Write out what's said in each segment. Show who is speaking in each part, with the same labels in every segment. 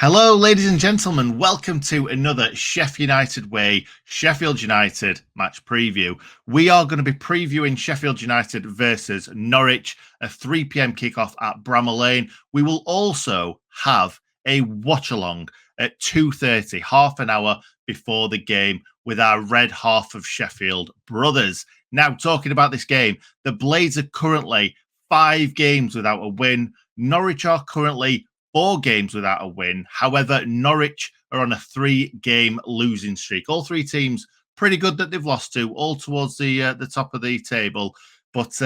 Speaker 1: Hello, ladies and gentlemen. Welcome to another Sheff United Way, Sheffield United match preview. We are going to be previewing Sheffield United versus Norwich, a 3 p.m. kickoff at Bramall Lane. We will also have a watch-along at 2:30, half an hour before the game, with our red half of Sheffield brothers. Now, talking about this game, the Blades are currently 5 games without a win. Norwich are currently 4 games without a win. However, Norwich are on a 3-game losing streak. All 3 teams pretty good that they've lost to, all towards the top of the table. But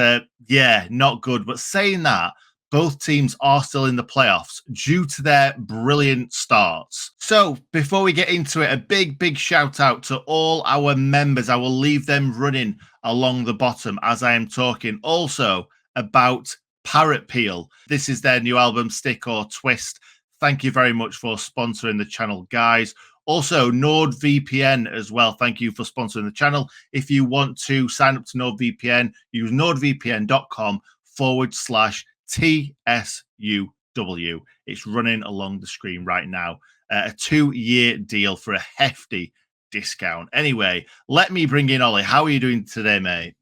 Speaker 1: yeah, not good. But saying that, both teams are still in the playoffs due to their brilliant starts. So before we get into it, a big shout out to all our members. I will leave them running along the bottom as I am talking. Also about 𝗵𝗿𝗿𝗃. This is their new album, Stick or Twist. Thank you very much for sponsoring the channel, guys. Also, NordVPN as well. Thank you for sponsoring the channel. If you want to sign up to NordVPN, use nordvpn.com/TSUW. It's running along the screen right now. A 2-year deal for a hefty discount. Anyway, let me bring in Ollie. How are you doing today, mate?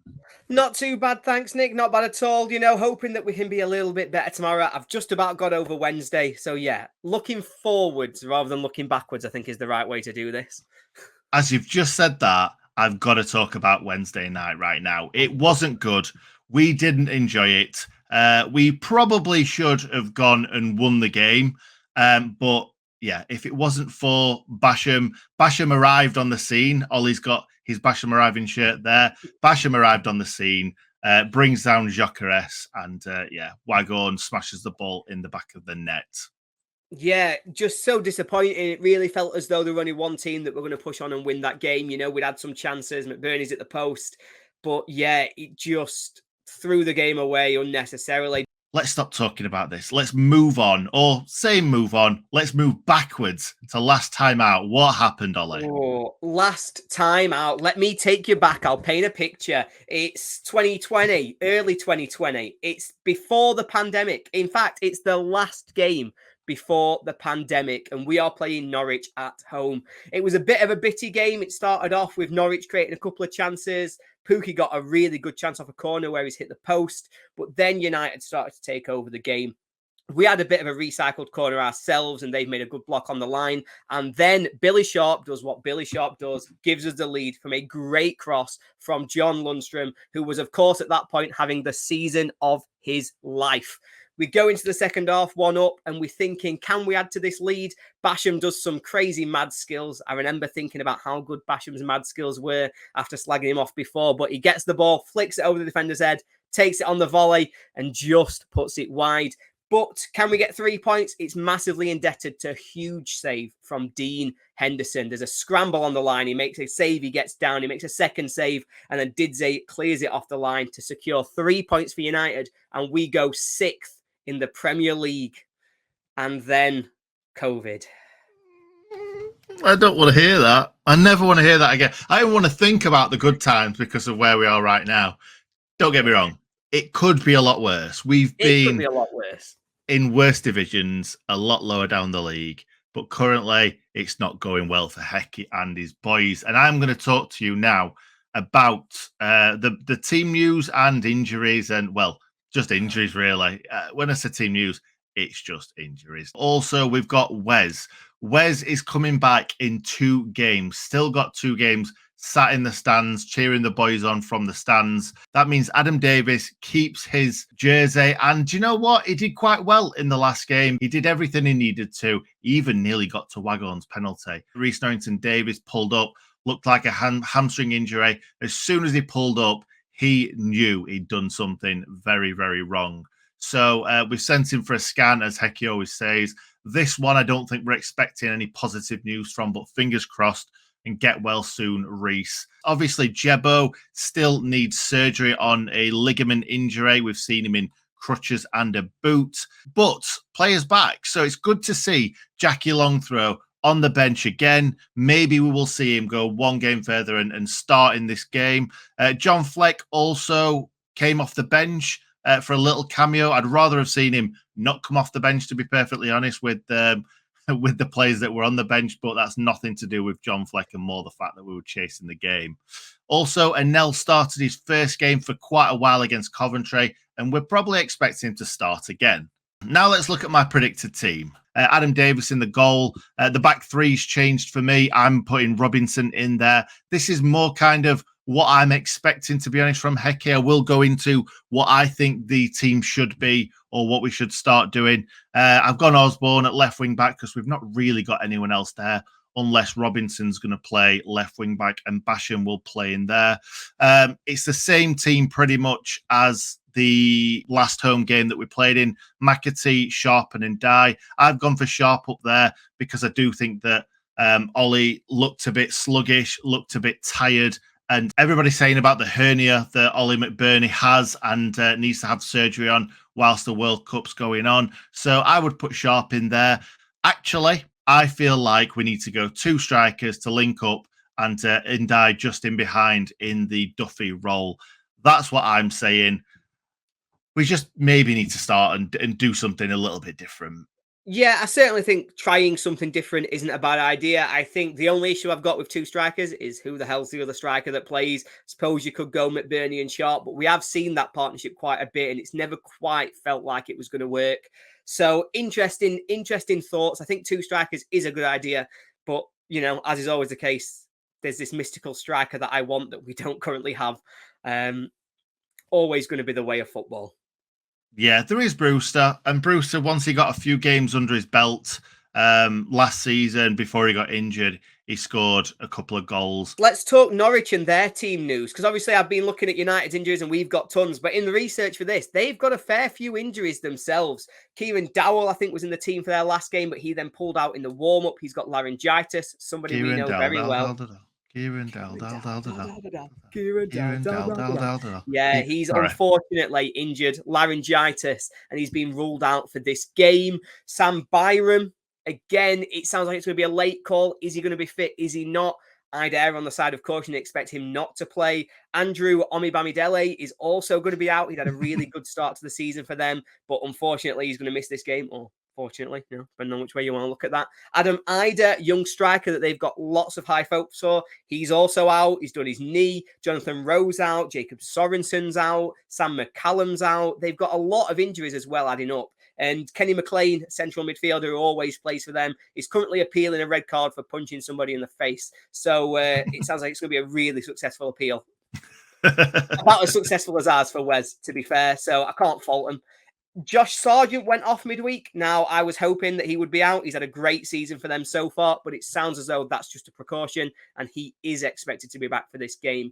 Speaker 2: Not too bad, thanks, Nick. Not bad at all. You know, hoping that we can be a little bit better tomorrow. I've just about got over Wednesday. So, yeah, looking forwards rather than looking backwards, I think is the right way to do this.
Speaker 1: As you've just said that, I've got to talk about Wednesday night right now. It wasn't good. We didn't enjoy it. We probably should have gone and won the game. But, yeah, if it wasn't for 𝗵𝗿𝗃𝗃 arrived on the scene. Ollie's got his 𝗵𝗃𝗃 arriving shirt there. 𝗵𝗃𝗃 arrived on the scene, brings down 𝗍𝗃𝗃, and yeah, 𝗍𝗿𝗄𝐺 smashes the ball in the back of the net.
Speaker 2: Yeah, just so disappointing. It really felt as though there were only one team that were going to push on and win that game. You know, we'd had some chances. McBurney's at the post. But yeah, it just threw the game away unnecessarily.
Speaker 1: Let's stop talking about this. Let's move on, or say move on. Let's move backwards to last time out. What happened, Ollie?
Speaker 2: Oh, last time out. Let me take you back. I'll paint a picture. It's 2020, early 2020. It's before the pandemic. In fact, it's the last game before the pandemic, and we are playing Norwich at home. It was a bit of a bitty game. It started off with Norwich creating a couple of chances. Pukki got a really good chance off a corner where he's hit the post, but then United started to take over the game. We had a bit of a recycled corner ourselves, and they've made a good block on the line. And then Billy Sharp does what Billy Sharp does, gives us the lead from a great cross from John Lundstrom, who was, of course, at that point having the season of his life. We go into the second half, 1-up, and we're thinking, can we add to this lead? 𝗵𝗿𝗃𝗃 does some crazy mad skills. I remember thinking about how good 𝗵𝗃𝗃𝗃's mad skills were after slagging him off before, but he gets the ball, flicks it over the defender's head, takes it on the volley, and just puts it wide. But can we get 3 points? It's massively indebted to a huge save from Dean Henderson. There's a scramble on the line. He makes a save. He gets down. He makes a second save. And then 𝗍𝗍𝗃𝗃 clears it off the line to secure 3 points for United. And we go 6th in the Premier League. And then COVID.
Speaker 1: I don't want to hear that. I never want to hear that again. I don't want to think about the good times because of where we are right now. Don't get me wrong. It could be a lot worse. It could be a lot worse. In worse divisions, a lot lower down the league. But currently, it's not going well for Hecky and his boys. And I'm going to talk to you now about the team news and injuries. And, well, just injuries, really. When I say team news, it's just injuries. Also, we've got 𝗍𝗏. 𝗍𝗏 is coming back in 2 games. Still got 2 games. Sat in the stands, cheering the boys on from the stands. That means Adam Davies keeps his jersey. And do you know what? He did quite well in the last game. He did everything he needed to. He even nearly got to 𝗍𝗿𝗄𝐺's penalty. Reece Norrington-Davies pulled up, looked like a hamstring injury. As soon as he pulled up, he knew he'd done something very, very wrong. So we sent him for a scan, as Hecky always says. This one, I don't think we're expecting any positive news from, but fingers crossed. And get well soon, Reece. Obviously, 𝗍𝗏𝗄𝐺 still needs surgery on a ligament injury. We've seen him in crutches and a boot, but players back. So it's good to see Jackie Longthrow on the bench again. Maybe we will see him go 1 game further and start in this game. John Fleck also came off the bench for a little cameo. I'd rather have seen him not come off the bench, to be perfectly honest, with with the players that were on the bench, but that's nothing to do with John Fleck and more the fact that we were chasing the game. Also, Anel started his first game for quite a while against Coventry, and we're probably expecting him to start again. Now let's look at my predicted team. Adam Davis in the goal. The back three's changed for me. I'm putting Robinson in there. This is more kind of what I'm expecting, to be honest, from Hecky. I will go into what I think the team should be or what we should start doing. I've gone Osborne at left wing back because we've not really got anyone else there, unless Robinson's going to play left wing back and Basham will play in there. It's the same team pretty much as the last home game that we played in. McAtee, Sharp and Ndai. I've gone for Sharp up there because I do think that Ollie looked a bit sluggish, looked a bit tired. And everybody's saying about the hernia that Ollie McBurney has and needs to have surgery on whilst the World Cup's going on. So I would put Sharp in there. Actually, I feel like we need to go 2 strikers to link up and Ndai just in behind in the Duffy role. That's what I'm saying. We just maybe need to start and do something a little bit different.
Speaker 2: Yeah, I certainly think trying something different isn't a bad idea. I think the only issue I've got with 2 strikers is who the hell's the other striker that plays. Suppose you could go McBurney and Sharp, but we have seen that partnership quite a bit and it's never quite felt like it was going to work. So interesting thoughts. I think 2 strikers is a good idea, but you know, as is always the case, there's this mystical striker that I want that we don't currently have. Always going to be the way of football.
Speaker 1: Yeah, there is Brewster. And Brewster, once he got a few games under his belt last season before he got injured, he scored a couple of goals.
Speaker 2: Let's talk Norwich and their team news, because obviously I've been looking at United's injuries and we've got tons. But in the research for this, they've got a fair few injuries themselves. 𝗍𝗗𝗃𝗏, I think, was in the team for their last game, but he then pulled out in the warm-up. He's got laryngitis, somebody we know very well. Yeah, he's unfortunately injured, laryngitis, and he's been ruled out for this game. Sam Byram, again, it sounds like it's going to be a late call. Is he going to be fit? Is he not? I'd err on the side of caution and expect him not to play. Andrew Omibamidele is also going to be out. He'd had a really good start to the season for them, but unfortunately, he's going to miss this game. Or fortunately, you know, depending on which way you want to look at that. Adam Idah, young striker that they've got lots of high hopes for. He's also out. He's done his knee. Jonathan Rowe out. Jacob Sorensen's out. Sam McCallum's out. They've got a lot of injuries as well adding up. And Kenny McLean, central midfielder who always plays for them, is currently appealing a red card for punching somebody in the face. So it sounds like it's going to be a really successful appeal. About as successful as ours for Wes, to be fair. So I can't fault him. Josh Sargent went off midweek. Now, I was hoping that he would be out. He's had a great season for them so far, but it sounds as though that's just a precaution, and he is expected to be back for this game.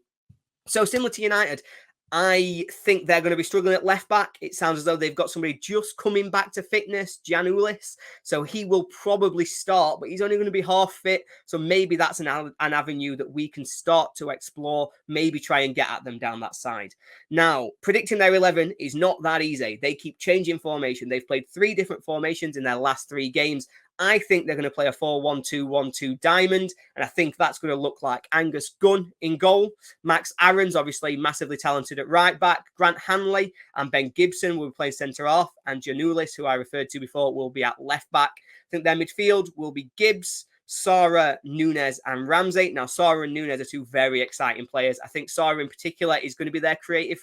Speaker 2: So similar to United, I think they're going to be struggling at left back. It sounds as though they've got somebody just coming back to fitness, Giannoulis. So he will probably start, but he's only going to be half fit. So maybe that's an avenue that we can start to explore, maybe try and get at them down that side. Now, predicting their 11 is not that easy. They keep changing formation. They've played 3 different formations in their last 3 games. I think they're going to play a 4-1-2-1-2 diamond, and I think that's going to look like Angus Gunn in goal. Max Aaron's obviously massively talented at right back. Grant Hanley and Ben Gibson will be playing centre half, and Giannoulis, who I referred to before, will be at left back. I think their midfield will be Gibbs, Sara, Nunes and Ramsey. Now, Sara and Nunes are 2 very exciting players. I think Sara in particular is going to be their creative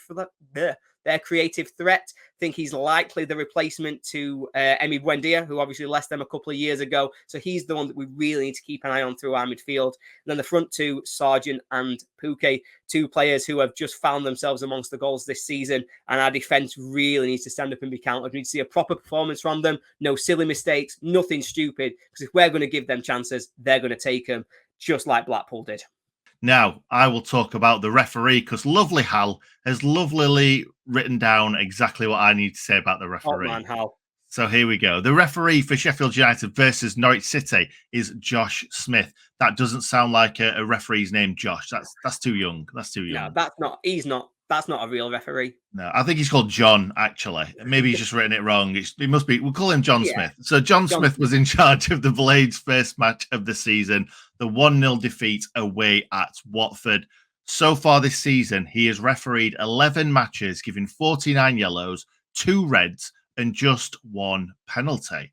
Speaker 2: threat. I think he's likely the replacement to Emi Buendia, who obviously left them a couple of years ago. So he's the one that we really need to keep an eye on through our midfield. And then the front 2, Sargent and Pukki, 2 players who have just found themselves amongst the goals this season. And our defence really needs to stand up and be counted. We need to see a proper performance from them. No silly mistakes, nothing stupid. Because if we're going to give them chances, they're going to take them, just like Blackpool did.
Speaker 1: Now, I will talk about the referee because lovely Hal has lovelily written down exactly what I need to say about the referee.
Speaker 2: Oh, man, Hal.
Speaker 1: So here we go. The referee for Sheffield United versus Norwich City is Josh Smith. That doesn't sound like a referee's name, Josh. That's too young. That's too young.
Speaker 2: No, that's not. He's not. That's not a real referee.
Speaker 1: No, I think he's called John, actually. Maybe he's just written it wrong. It must be. We'll call him John Smith. So John Smith was in charge of the Blades' first match of the season, the 1-0 defeat away at Watford. So far this season, he has refereed 11 matches, giving 49 yellows, 2 reds, and just 1 penalty.